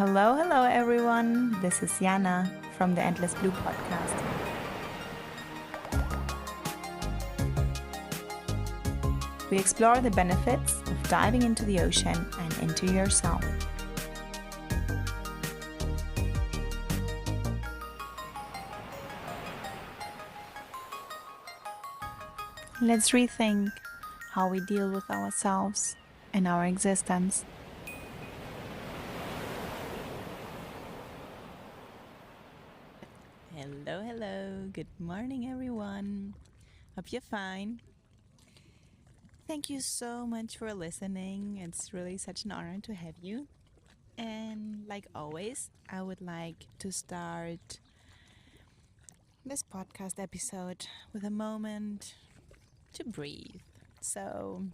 Hello everyone. This is Jana from the Endless Blue podcast. We explore the benefits of diving into the ocean and into yourself. Let's rethink how we deal with ourselves and our existence. Hello. Good morning, everyone. Hope you're fine. Thank you so much for listening. It's really such an honor to have you. And like always, I would like to start this podcast episode with a moment to breathe. So,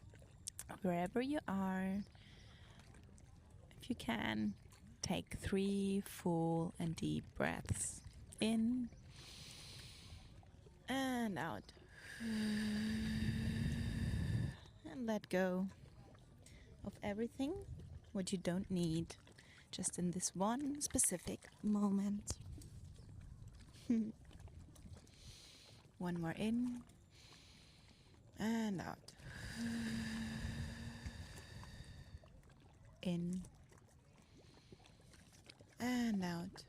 wherever you are, if you can, take 3 full and deep breaths in and out. And let go of everything what you don't need just in this one specific moment. One more in and out. In and out.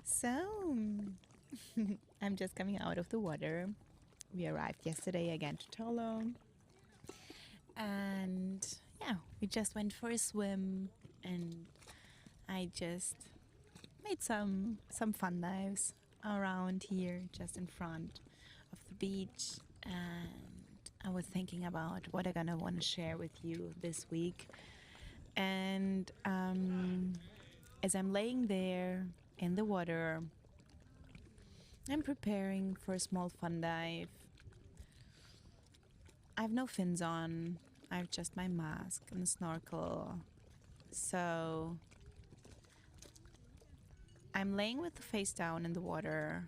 So, I'm just coming out of the water. We arrived yesterday again to Tolo. And yeah, we just went for a swim and I just made some fun dives around here just in front of the beach. And I was thinking about what I'm gonna want to share with you this week. And as I'm laying there in the water, I'm preparing for a small fun dive. I have no fins on. I have just my mask and a snorkel. So I'm laying with the face down in the water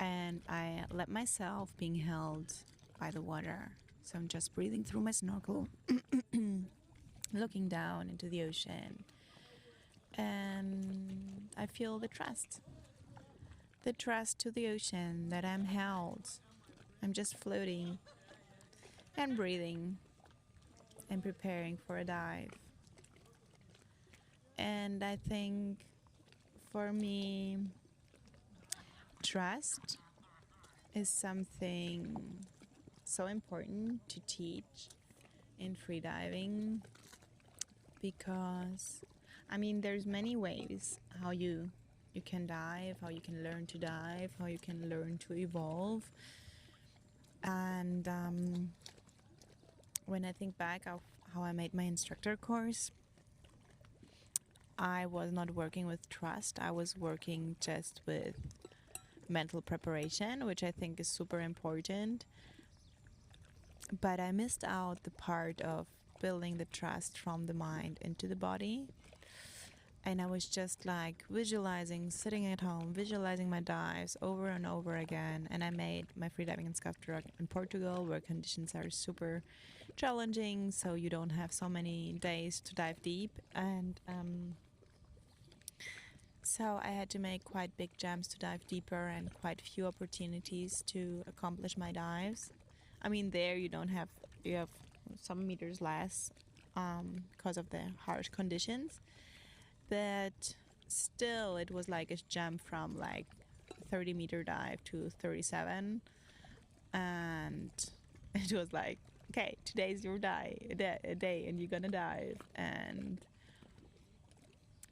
and I let myself being held by the water. So I'm just breathing through my snorkel, looking down into the ocean. And I feel the trust to the ocean that I'm held. I'm just floating and breathing and preparing for a dive. And I think for me, trust is something so important to teach in freediving because there's many ways how you can dive, how you can learn to dive, how you can learn to evolve. And when I think back of how I made my instructor course, I was not working with trust. I was working just with mental preparation, which I think is super important. But I missed out the part of building the trust from the mind into the body. And I was just like visualizing, sitting at home, visualizing my dives over and over again. And I made my freediving instructor in Portugal, where conditions are super challenging, so you don't have so many days to dive deep. And so I had to make quite big jumps to dive deeper and quite few opportunities to accomplish my dives. There you have some meters less because of the harsh conditions. But still, it was like a jump from like 30-meter dive to 37. And it was like, okay, today's your day and you're gonna dive. And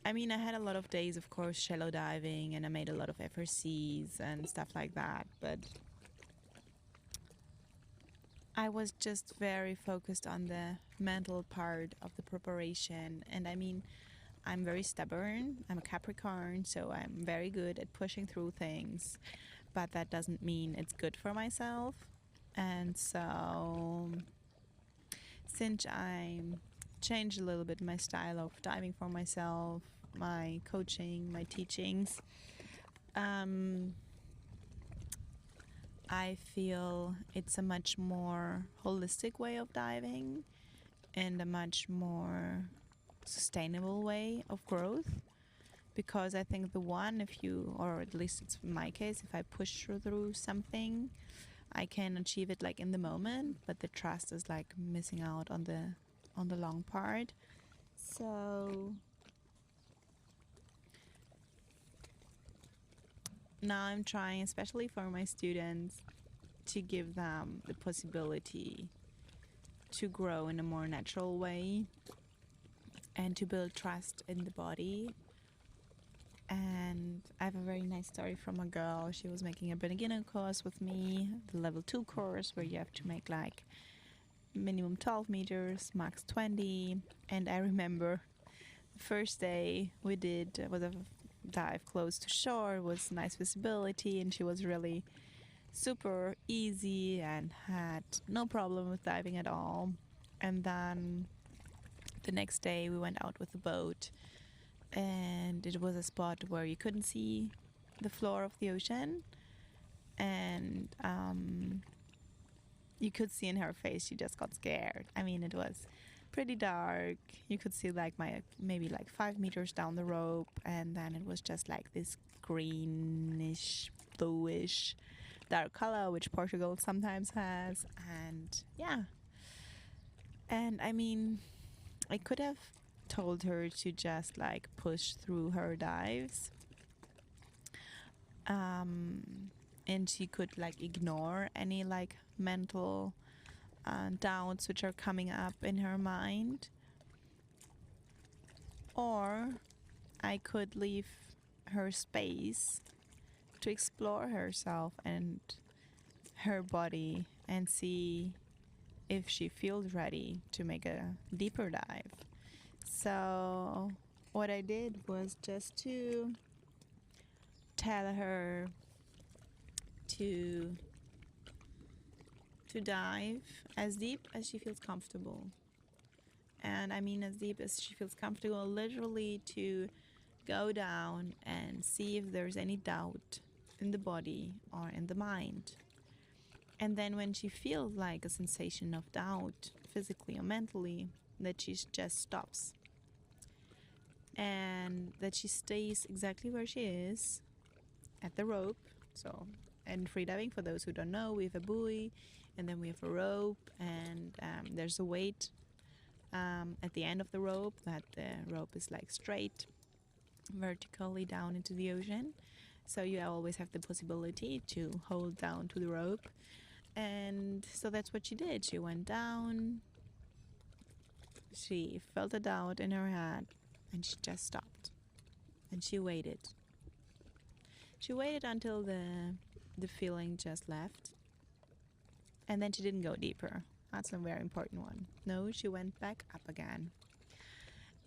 I had a lot of days, of course, shallow diving, and I made a lot of FRCs and stuff like that. But I was just very focused on the mental part of the preparation. And I'm very stubborn. I'm a Capricorn, so I'm very good at pushing through things. But that doesn't mean it's good for myself. And so, since I changed a little bit my style of diving for myself, my coaching, my teachings, I feel it's a much more holistic way of diving and a much more sustainable way of growth. Because I think the one, if you, or at least it's my case, if I push through something, I can achieve it like in the moment, but the trust is like missing out on the long part. So now I'm trying, especially for my students, to give them the possibility to grow in a more natural way and to build trust in the body. And I have a very nice story from a girl. She was making a beginner course with me, the level 2 course, where you have to make like minimum 12 meters, max 20. And I remember the first day we did was a dive close to shore, was nice visibility, and she was really super easy and had no problem with diving at all. And then the next day we went out with the boat, and it was a spot where you couldn't see the floor of the ocean, and you could see in her face she just got scared. I mean, it was pretty dark. You could see like maybe like 5 meters down the rope, and then it was just like this greenish, bluish, dark color, which Portugal sometimes has. And yeah, and I mean, I could have told her to just like push through her dives, and she could like ignore any like mental doubts which are coming up in her mind, or I could leave her space to explore herself and her body and see if she feels ready to make a deeper dive. So what I did was just to tell her to dive as deep as she feels comfortable. And I mean as deep as she feels comfortable, literally to go down and see if there's any doubt in the body or in the mind. And then when she feels like a sensation of doubt, physically or mentally, that she just stops. And that she stays exactly where she is at the rope. So, and freediving, for those who don't know, we have a buoy, and then we have a rope, and there's a weight at the end of the rope, that the rope is like straight vertically down into the ocean. So you always have the possibility to hold down to the rope. And so that's what she did. She went down, she felt a doubt in her head, and she just stopped. And she waited. She waited until the feeling just left. And then she didn't go deeper. That's a very important one. No, she went back up again.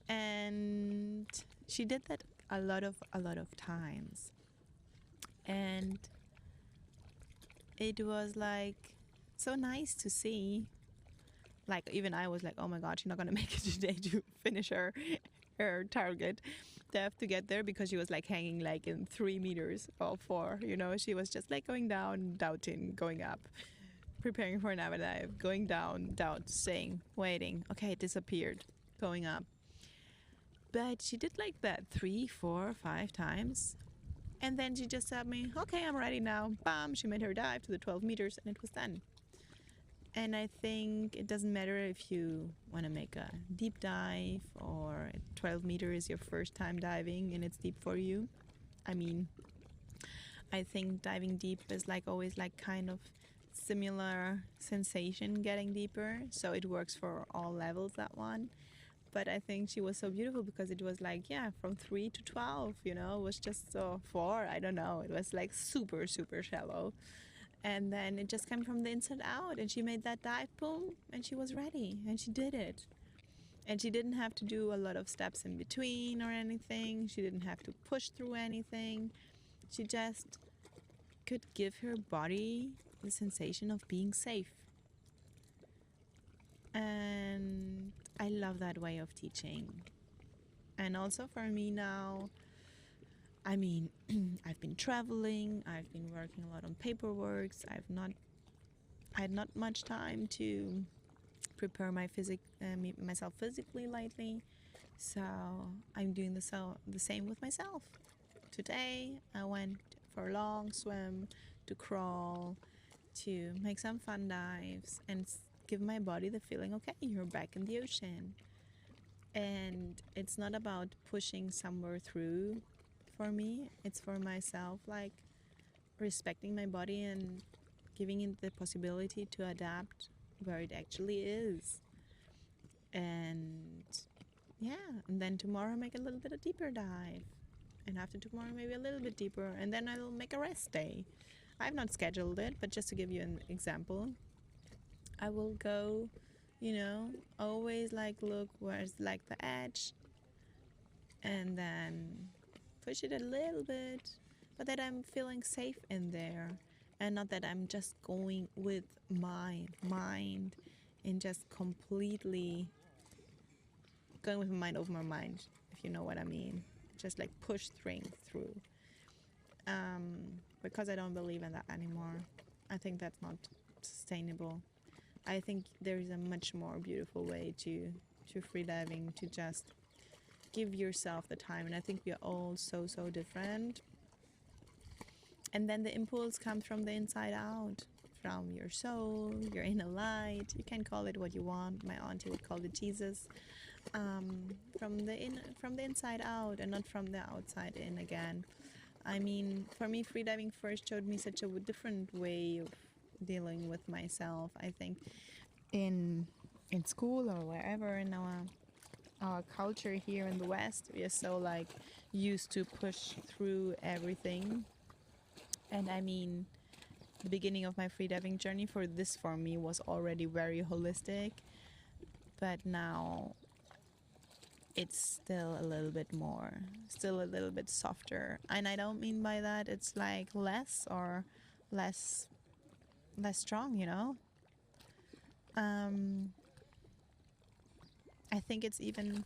And she did that a lot of times. And it was like so nice to see. Like even I was like, oh my god, she's not gonna make it today to finish her target. They have to get there, because she was like hanging like in 3 meters or 4, you know. She was just like going down, doubting, going up, preparing for another dive, going down, doubt, staying, waiting. Okay, it disappeared, going up. But she did like that 3, 4, 5 times. And then she just told me, okay, I'm ready now. Bam, she made her dive to the 12 meters and it was done. And I think it doesn't matter if you want to make a deep dive or 12 meters is your first time diving and it's deep for you. I mean, I think diving deep is like always like kind of similar sensation getting deeper. So it works for all levels, that one. But I think she was so beautiful because it was like, yeah, from 3 to 12, you know, it was just so 4, I don't know. It was like super, super shallow. And then it just came from the inside out, and she made that dive, boom, and she was ready, and she did it. And she didn't have to do a lot of steps in between or anything. She didn't have to push through anything. She just could give her body the sensation of being safe. And I love that way of teaching. And also for me now, I mean, I've been traveling, I've been working a lot on paperwork. I had not much time to prepare myself physically lately. So I'm doing the same with myself. Today I went for a long swim, to crawl, to make some fun dives, and give my body the feeling, okay, you're back in the ocean. And it's not about pushing somewhere through for me, it's for myself, like respecting my body and giving it the possibility to adapt where it actually is. And yeah, and then tomorrow make a little bit of deeper dive, and after tomorrow maybe a little bit deeper, and then I'll make a rest day. I've not scheduled it, but just to give you an example, I will go, always like look where's like the edge, and then push it a little bit, but that I'm feeling safe in there, and not that I'm just going with my mind and just completely going with my mind over my mind, if you know what I mean. Just like push things through. Because I don't believe in that anymore. I think that's not sustainable. I think there is a much more beautiful way to freediving, to just give yourself the time. And I think we are all so different. And then the impulse comes from the inside out, from your soul, your inner light. You can call it what you want. My auntie would call it Jesus. From the inside out, and not from the outside in again. I mean, for me, freediving first showed me such a different way of dealing with myself. I think in school or wherever in our culture here in the West, we are so like used to push through everything. And I mean, the beginning of my freediving journey for me was already very holistic, but now it's still a little bit more, still a little bit softer. And I don't mean by that it's like less or less strong, I think it's even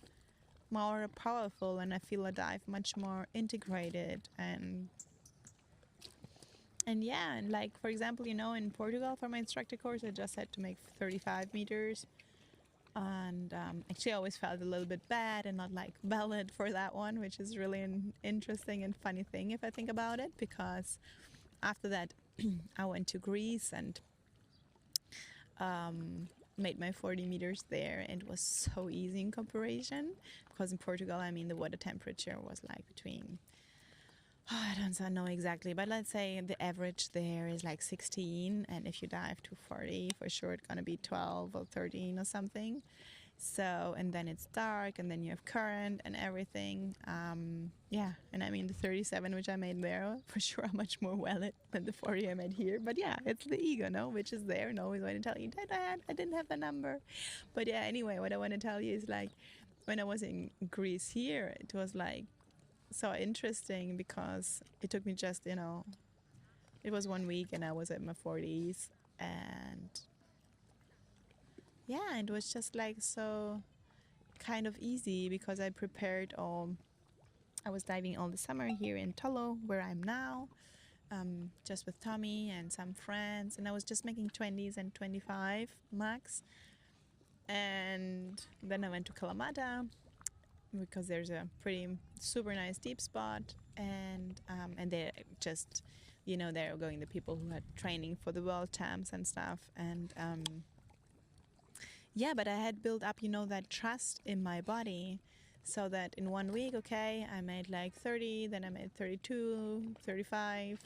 more powerful, and I feel a dive much more integrated. And yeah, and like for example, in Portugal for my instructor course I just had to make 35 meters. And actually I always felt a little bit bad and not like valid for that one, which is really an interesting and funny thing if I think about it, because after that I went to Greece and made my 40 meters there, and it was so easy in comparison, because in Portugal, I mean, the water temperature was like between, I don't know exactly, but let's say the average there is like 16, and if you dive to 40, for sure it's gonna be 12 or 13 or something. So, and then it's dark, and then you have current and everything. Yeah, and I mean the 37 which I made there for sure are much more valid than the 40 I made here. But yeah, it's the ego, no, which is there and always want to tell you that I didn't have the number. But yeah, anyway, what I want to tell you is like when I was in Greece here, it was like so interesting because it took me just it was 1 week and I was at my 40s, and yeah, it was just like so kind of easy because I prepared all. I was diving all the summer here in Tolo, where I'm now, just with Tommy and some friends, and I was just making 20s and 25 max. And then I went to Kalamata because there's a pretty super nice deep spot, and they're just, they're going the people who had training for the world champs and stuff, and yeah, but I had built up, that trust in my body, so that in 1 week, okay, I made like 30, then I made 32, 35.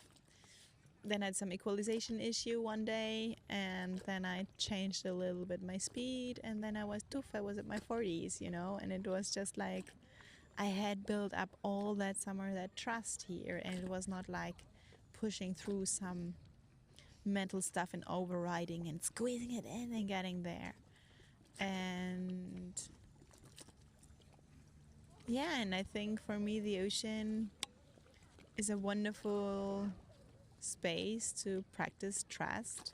Then I had some equalization issue one day, and then I changed a little bit my speed, and then I was at my 40s, and it was just like I had built up all that summer that trust here, and it was not like pushing through some mental stuff and overriding and squeezing it in and getting there. And yeah, and I think for me the ocean is a wonderful space to practice trust.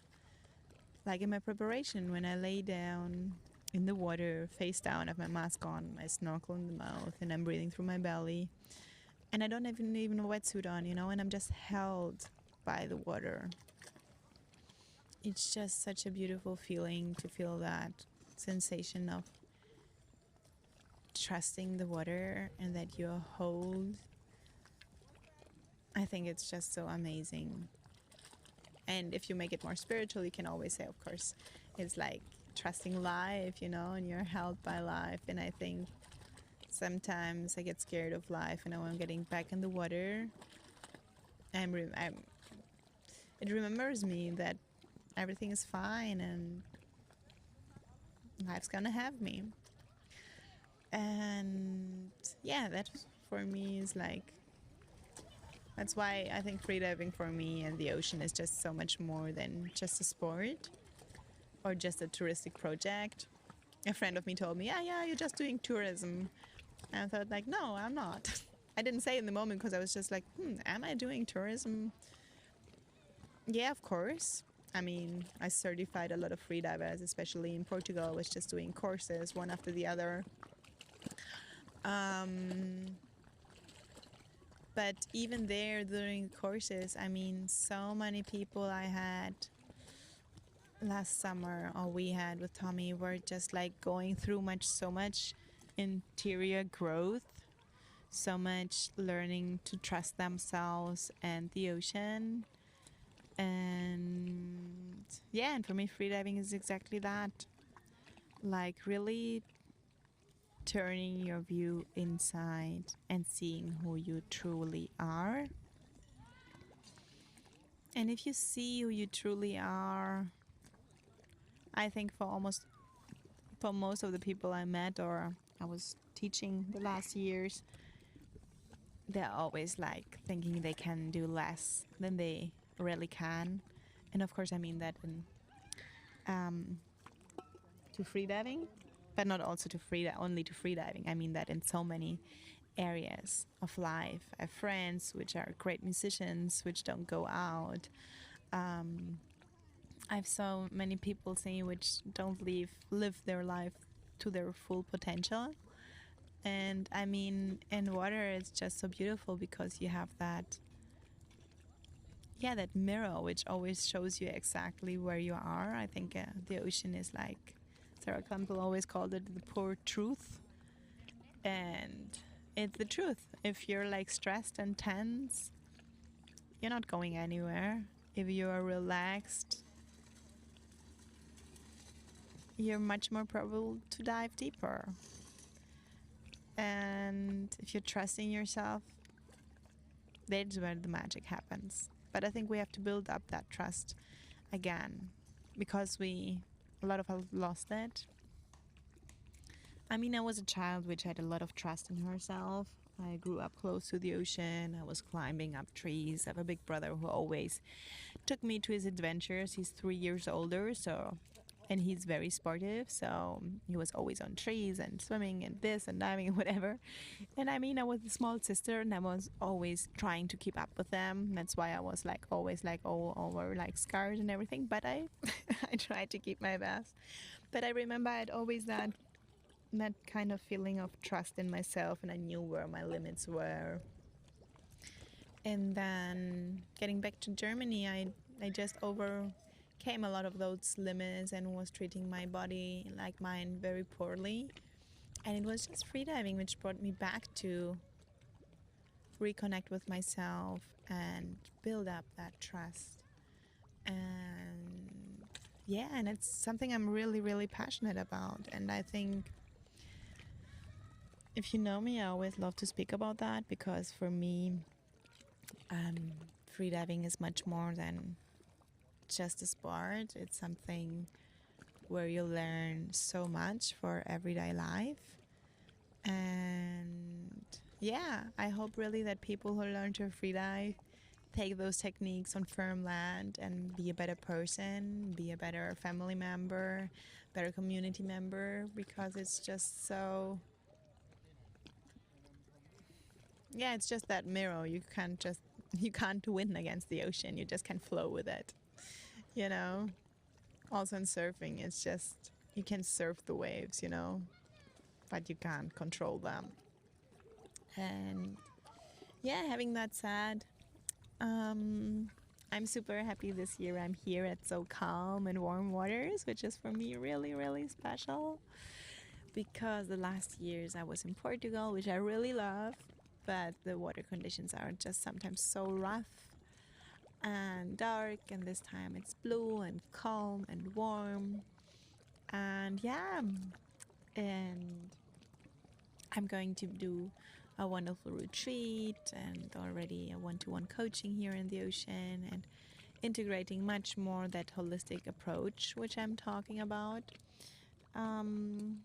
Like in my preparation, when I lay down in the water, face down, I have my mask on, my snorkel in the mouth, and I'm breathing through my belly. And I don't even a wetsuit on, you know, and I'm just held by the water. It's just such a beautiful feeling to feel that sensation of trusting the water and that you hold. I think it's just so amazing. And if you make it more spiritual, you can always say, of course, it's like trusting life, you know, and you're held by life. And I think sometimes I get scared of life, and when I'm getting back in the water, it remembers me that everything is fine and life's gonna have me. And yeah, that for me is like, that's why I think freediving for me and the ocean is just so much more than just a sport or just a touristic project. A friend of me told me, yeah, you're just doing tourism. And I thought, like, no, I'm not. I didn't say in the moment because I was just like, am I doing tourism? Yeah, of course. I mean, I certified a lot of freedivers, especially in Portugal. I was just doing courses one after the other. But even there during courses, I mean, so many people I had last summer, or we had with Tommy, were just like going through so much interior growth, so much learning to trust themselves and the ocean. And yeah, and for me, freediving is exactly that. Like, really turning your view inside and seeing who you truly are. And if you see who you truly are, I think for most of the people I met or I was teaching the last years, they're always like thinking they can do less than they really can. And of course, I mean that in to freediving, but not also to only to freediving. I mean that in so many areas of life. I have friends which are great musicians, which don't go out. I have so many people saying which don't live their life to their full potential. And I mean, in water, it's just so beautiful because you have that, yeah, that mirror which always shows you exactly where you are. I think the ocean is like, Sarah Campbell always called it the poor truth. And it's the truth. If you're like stressed and tense, you're not going anywhere. If you are relaxed, you're much more probable to dive deeper. And if you're trusting yourself, that's where the magic happens. But I think we have to build up that trust again because a lot of us lost it. I mean, I was a child which had a lot of trust in herself. I grew up close to the ocean. I was climbing up trees. I have a big brother who always took me to his adventures. He's 3 years older, and he's very sportive, so he was always on trees and swimming and this and diving and whatever. And I mean, I was a small sister, and I was always trying to keep up with them. That's why I was like always like all over like scars and everything. But I, I tried to keep my best. But I remember I had always that kind of feeling of trust in myself, and I knew where my limits were. And then getting back to Germany, I just overcame a lot of those limits and was treating my body like mine very poorly. And it was just freediving which brought me back to reconnect with myself and build up that trust. And yeah, and it's something I'm really, really passionate about. And I think if you know me, I always love to speak about that because for me, freediving is much more than just a sport. It's something where you learn so much for everyday life. And yeah, I hope really that people who learn to freedive take those techniques on firm land and be a better person, be a better family member, better community member, because it's just so, yeah, it's just that mirror. You can't win against the ocean. You just can flow with it, you know. Also in surfing, it's just you can surf the waves, but you can't control them. And Yeah, having that said, um, I'm super happy this year I'm here at so calm and warm waters, which is for me really, really special because the last years I was in Portugal, which I really love, but the water conditions are just sometimes so rough and dark, and this time it's blue and calm and warm. And yeah, and I'm going to do a wonderful retreat and already a one-to-one coaching here in the ocean and integrating much more that holistic approach which I'm talking about. Um,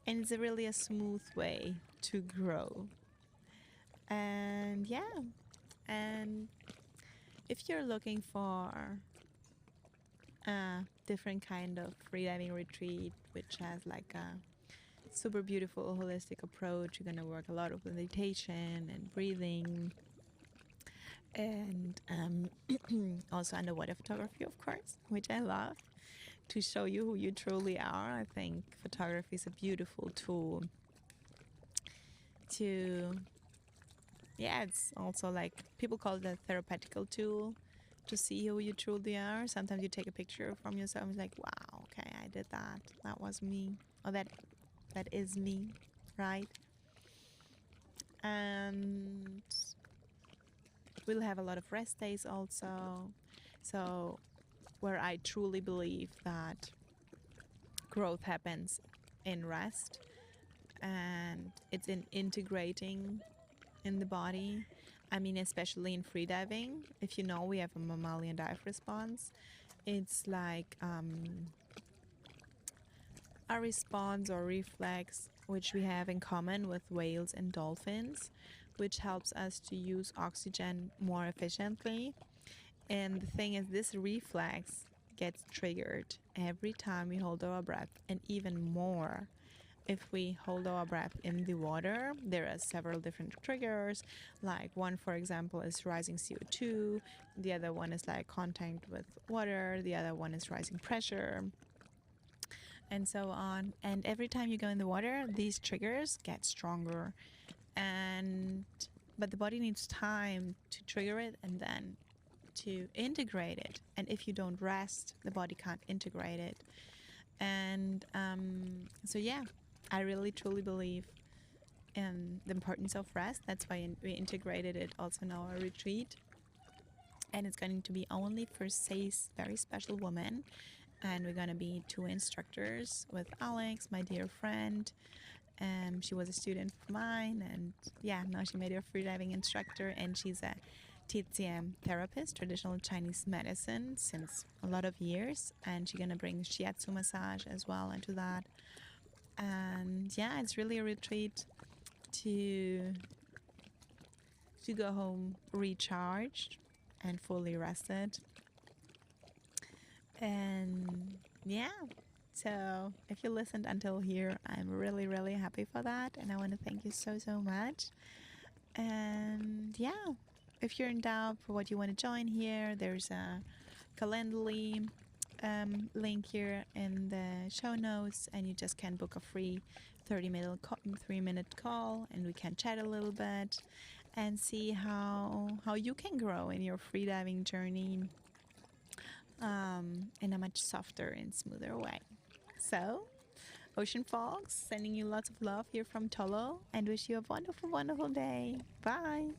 and it's really a smooth way to grow. And yeah, and if you're looking for a different kind of freediving retreat which has like a super beautiful holistic approach, you're gonna work a lot with meditation and breathing and also underwater photography, of course, which I love, to show you who you truly are. I think photography is a beautiful tool to, yeah, it's also like people call it a therapeutical tool to see who you truly are. Sometimes you take a picture from yourself and it's like, wow, okay, I did that. That was me. Or that is me, right? And we'll have a lot of rest days also. So where I truly believe that growth happens in rest and it's in integrating in the body. I mean, especially in freediving, if you know, we have a mammalian dive response. It's like a response or reflex which we have in common with whales and dolphins, which helps us to use oxygen more efficiently. And the thing is, this reflex gets triggered every time we hold our breath, and even more if we hold our breath in the water. There are several different triggers, like one, for example, is rising CO2, the other one is like contact with water, the other one is rising pressure, and so on. And every time you go in the water, these triggers get stronger, and but the body needs time to trigger it and then to integrate it. And if you don't rest, the body can't integrate it. And so yeah, I really truly believe in the importance of rest. That's why we integrated it also in our retreat. And it's going to be only for safe, very special women. And we're going to be two instructors with Alex, my dear friend. She was a student of mine, and yeah, now she made her freediving instructor, and she's a TCM therapist, traditional Chinese medicine, since a lot of years. And she's gonna bring shiatsu massage as well into that. And yeah, it's really a retreat to go home recharged and fully rested. And yeah, so if you listened until here, I'm really, really happy for that. And I want to thank you so, so much. And yeah, if you're in doubt for what you want to join here, there's a Calendly link here in the show notes, and you just can book a free 3-minute call, and we can chat a little bit and see how you can grow in your freediving journey in a much softer and smoother way. So, Ocean Fox, sending you lots of love here from Tolo, and wish you a wonderful, wonderful day. Bye.